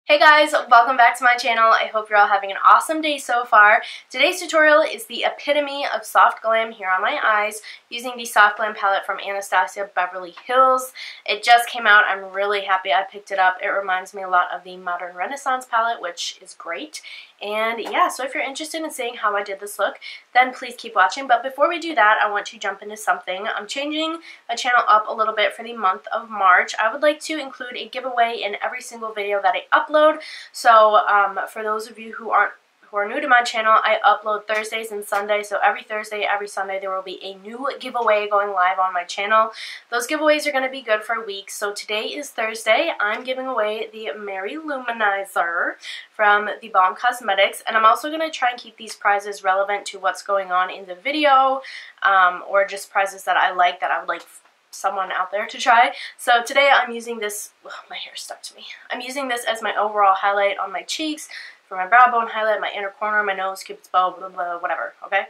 Hey guys, welcome back to my channel. I hope you're all having an awesome day so far. Today's tutorial is the epitome of soft glam here on my eyes using the Soft Glam Palette from Anastasia Beverly Hills. It just came out. I'm really happy I picked it up. It reminds me a lot of the Modern Renaissance palette, which is great. And yeah, so if you're interested in seeing how I did this look, then please keep watching. But before we do that, I want to jump into something. I'm changing my channel up a little bit for the month of March. I would like to include a giveaway in every single video that I upload. So for those of you who are new to my channel, I upload Thursdays and Sundays. So every Thursday, every Sunday, there will be a new giveaway going live on my channel. Those giveaways are going to be good for weeks. So today is Thursday. I'm giving away the Mary LOUMANIZER from the BALM Cosmetics. And I'm also going to try and keep these prizes relevant to what's going on in the video, or just prizes that I like that I would like someone out there to try. So today I'm using this, my hair stuck to me. I'm using this as my overall highlight on my cheeks, for my brow bone highlight, my inner corner, my nose, cupid's bow, blah, blah, whatever, okay?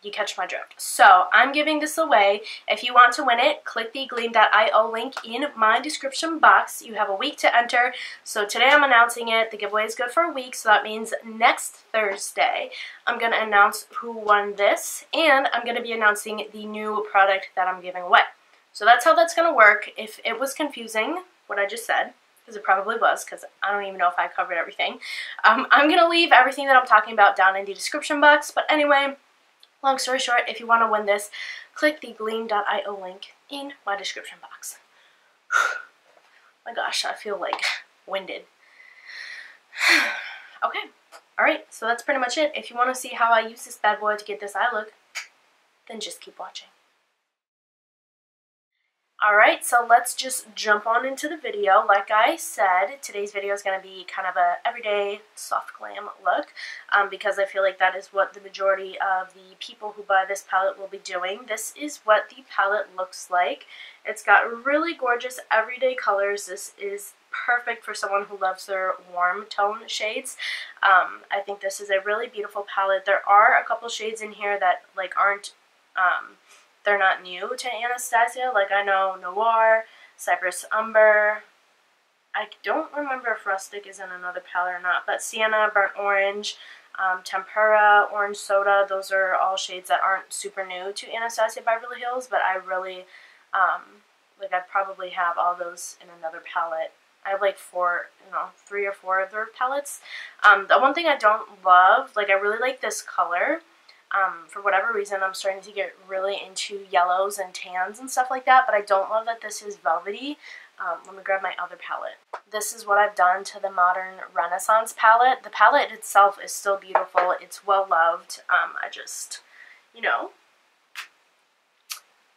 You catch my drift. So I'm giving this away. If you want to win it, click the gleam.io link in my description box. You have a week to enter. So today I'm announcing it. The giveaway is good for a week, so that means next Thursday I'm going to announce who won this, and I'm going to be announcing the new product that I'm giving away. So that's how that's going to work. If it was confusing, what I just said, because it probably was, because I don't even know if I covered everything, I'm going to leave everything that I'm talking about down in the description box. But anyway, long story short, if you want to win this, click the gleam.io link in my description box. My gosh, I feel like winded. Okay, alright, so that's pretty much it. If you want to see how I use this bad boy to get this eye look, then just keep watching. Alright, so let's just jump on into the video. Like I said, today's video is going to be kind of a everyday soft glam look, because I feel like that is what the majority of the people who buy this palette will be doing. This is what the palette looks like. It's got really gorgeous everyday colors. This is perfect for someone who loves their warm tone shades. I think this is a really beautiful palette. There are a couple shades in here that like aren't they're not new to Anastasia. Like I know Noir, Cypress Umber. I don't remember if Rustic is in another palette or not, but Sienna, Burnt Orange, Tempera, Orange Soda, those are all shades that aren't super new to Anastasia Beverly Hills, but I really, like I probably have all those in another palette. I have like 3 or 4 of their palettes. The one thing I don't love, like I really like this color. For whatever reason, I'm starting to get really into yellows and tans and stuff like that, but I don't love that this is velvety. Let me grab my other palette. This is what I've done to the Modern Renaissance palette. The palette itself is still beautiful. It's well loved. I just, you know,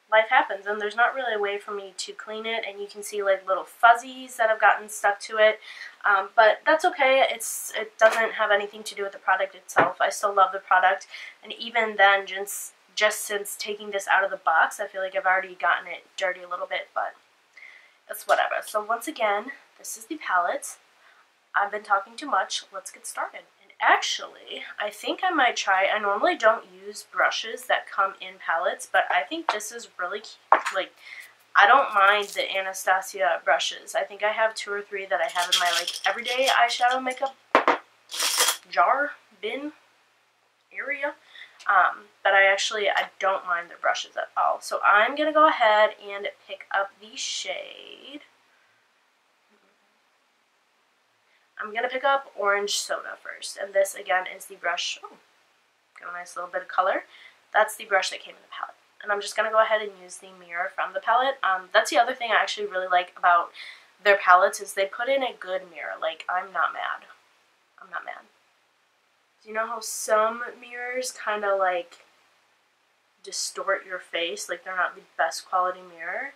life happens, and there's not really a way for me to clean it, and you can see like little fuzzies that have gotten stuck to it, but that's okay. It doesn't have anything to do with the product itself. I still love the product, and even then, just since taking this out of the box, I feel like I've already gotten it dirty a little bit, but it's whatever. So once again, this is the palette. I've been talking too much. Let's get started. Actually, I think I might try, I normally don't use brushes that come in palettes, but I think this is really cute. Like, I don't mind the Anastasia brushes. I think I have 2 or 3 that I have in my, like, everyday eyeshadow makeup jar, bin, area. But I don't mind their brushes at all. So I'm going to go ahead and pick up the shade. I'm going to pick up Orange Soda first, and this again is the brush. Oh, got a nice little bit of color. That's the brush that came in the palette. And I'm just going to go ahead and use the mirror from the palette. That's the other thing I actually really like about their palettes is they put in a good mirror. Like, I'm not mad. I'm not mad. Do you know how some mirrors kind of like distort your face? Like, they're not the best quality mirror.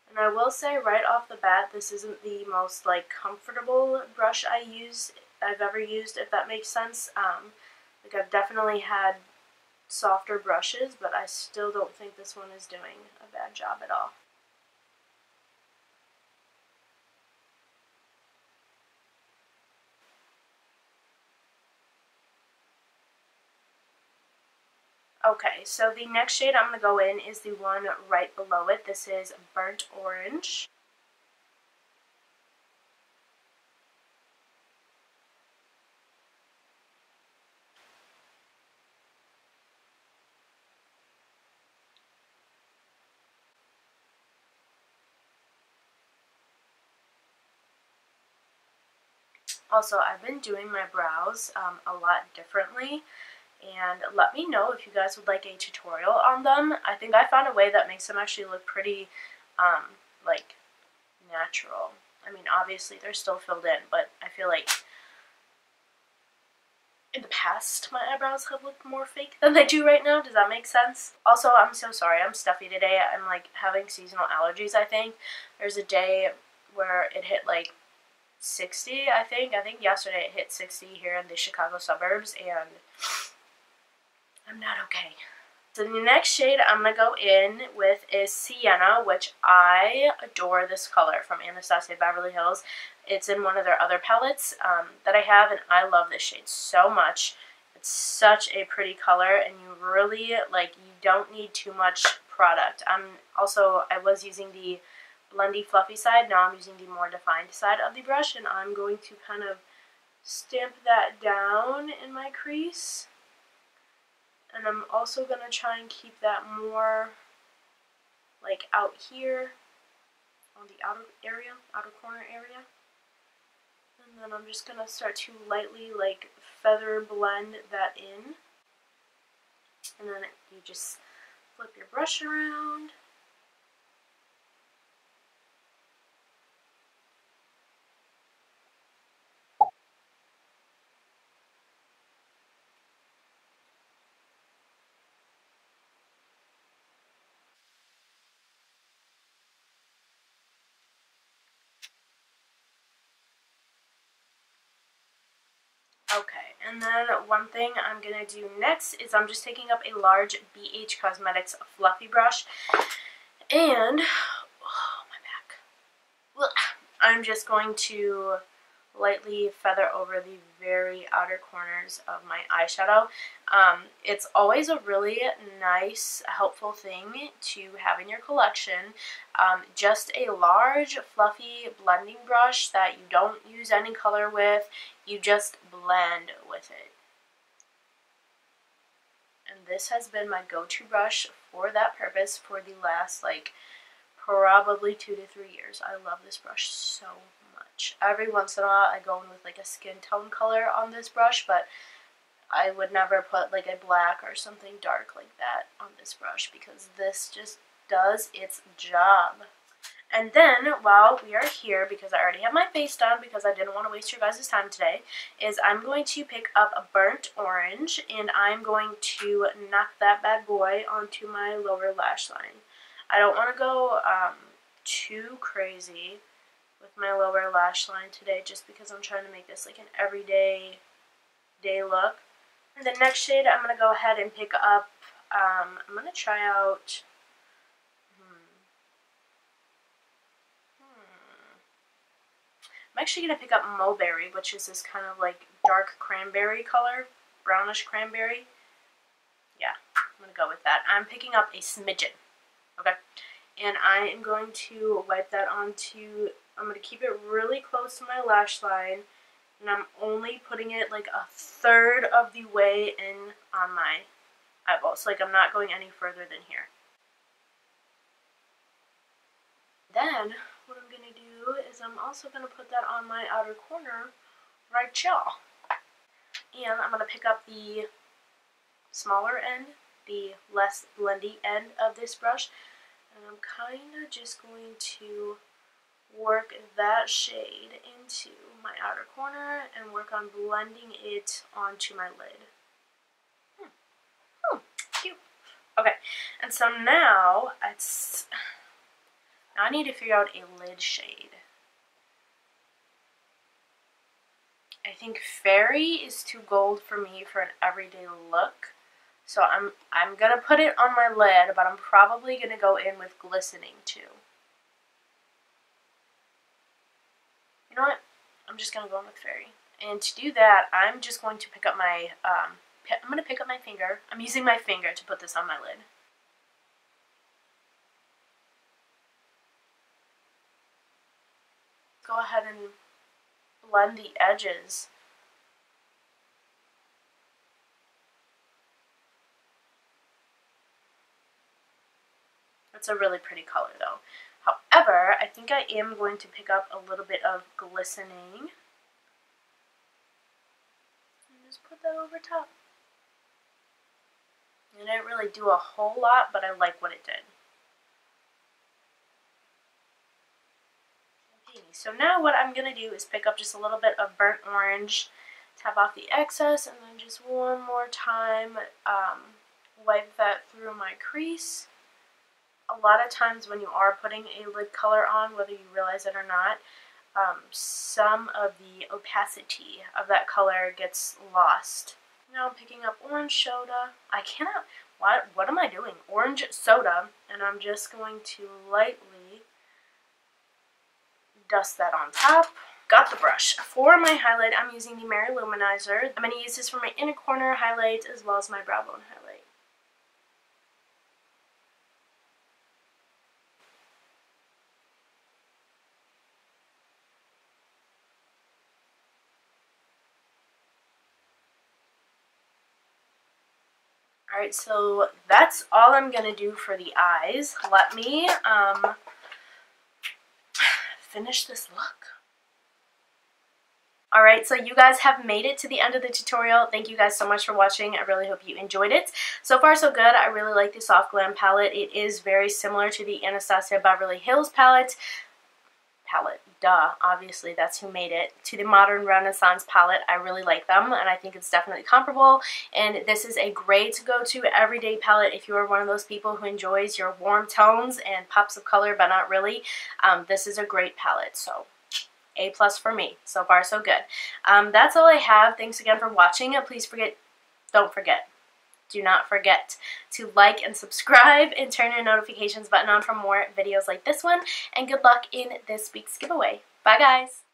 And I will say right off the bat, this isn't the most like comfortable brush I've ever used, if that makes sense. Like I've definitely had softer brushes, but I still don't think this one is doing a bad job at all. Okay, so the next shade I'm going to go in is the one right below it. This is Burnt Orange. Also, I've been doing my brows a lot differently, and let me know if you guys would like a tutorial on them. I think I found a way that makes them actually look pretty, like, natural. I mean, obviously they're still filled in, but I feel like in the past my eyebrows have looked more fake than they do right now. Does that make sense? Also, I'm so sorry, I'm stuffy today. I'm like having seasonal allergies, I think. There's a day where it hit like 60, I think. I think yesterday it hit 60 here in the Chicago suburbs, and I'm not okay. So the next shade I'm going to go in with is Sienna, which I adore this color from Anastasia Beverly Hills. It's in one of their other palettes that I have, and I love this shade so much. It's such a pretty color, and you really, like, you don't need too much product. I was using the blendy fluffy side. Now I'm using the more defined side of the brush, and I'm going to kind of stamp that down in my crease. And I'm also going to try and keep that more like out here on the outer corner area. And then I'm just going to start to lightly like feather blend that in. And then you just flip your brush around. Okay, and then one thing I'm going to do next is I'm just taking up a large BH Cosmetics fluffy brush, and, oh, my back. I'm just going to lightly feather over the very outer corners of my eyeshadow. It's always a really nice, helpful thing to have in your collection. Just a large, fluffy blending brush that you don't use any color with. You just blend with it. And this has been my go-to brush for that purpose for the last, like, probably 2 to 3 years. I love this brush so much. Every once in a while I go in with like a skin tone color on this brush, but I would never put like a black or something dark like that on this brush because this just does its job. And then, while we are here, because I already have my face done, because I didn't want to waste your guys' time today, is I'm going to pick up a burnt orange, and I'm going to knock that bad boy onto my lower lash line. I don't want to go too crazy with my lower lash line today, just because I'm trying to make this like an everyday look. And the next shade I'm going to go ahead and pick up, I'm going to try out, I'm actually going to pick up Mulberry, which is this kind of like dark cranberry color, brownish cranberry. Yeah, I'm going to go with that. I'm picking up a smidgen, okay? And I am going to wipe that onto, I'm going to keep it really close to my lash line, and I'm only putting it like a third of the way in on my eyeballs. Like I'm not going any further than here. Then what I'm going to do is I'm also going to put that on my outer corner right here. And I'm going to pick up the smaller end, the less blendy end of this brush, and I'm kind of just going to work that shade into my outer corner and work on blending it onto my lid. Cute. Okay, and so now I need to figure out a lid shade. I think Fairy is too gold for me for an everyday look. So I'm going to put it on my lid, but I'm probably going to go in with Glistening too. You know what? I'm just going to go in with Fairy. And to do that, I'm just going to pick up my, I'm going to pick up my finger. I'm using my finger to put this on my lid. Go ahead and blend the edges. It's a really pretty color though. However, I think I am going to pick up a little bit of Glistening just put that over top. It didn't really do a whole lot, but I like what it did. So now what I'm going to do is pick up just a little bit of burnt orange, tap off the excess, and then just one more time wipe that through my crease. A lot of times when you are putting a lid color on, whether you realize it or not, some of the opacity of that color gets lost. Now I'm picking up orange soda. What am I doing? Orange soda, and I'm just going to lightly dust that on top. Got the brush. For my highlight, I'm using the LOUMANIZER. I'm going to use this for my inner corner highlight as well as my brow bone highlight. Alright, so that's all I'm going to do for the eyes. Let me finish this look. Alright, so you guys have made it to the end of the tutorial. Thank you guys so much for watching. I really hope you enjoyed it. So far so good. I really like the Soft Glam palette. It is very similar to the Anastasia Beverly Hills palette. Duh, obviously that's who made it, to the Modern Renaissance palette. I really like them, and I think it's definitely comparable, and this is a great go-to everyday palette if you are one of those people who enjoys your warm tones and pops of color, but not really. This is a great palette, so A+ for me. So far so good. That's all I have. Thanks again for watching. Do not forget to like and subscribe and turn your notifications button on for more videos like this one. And good luck in this week's giveaway. Bye guys!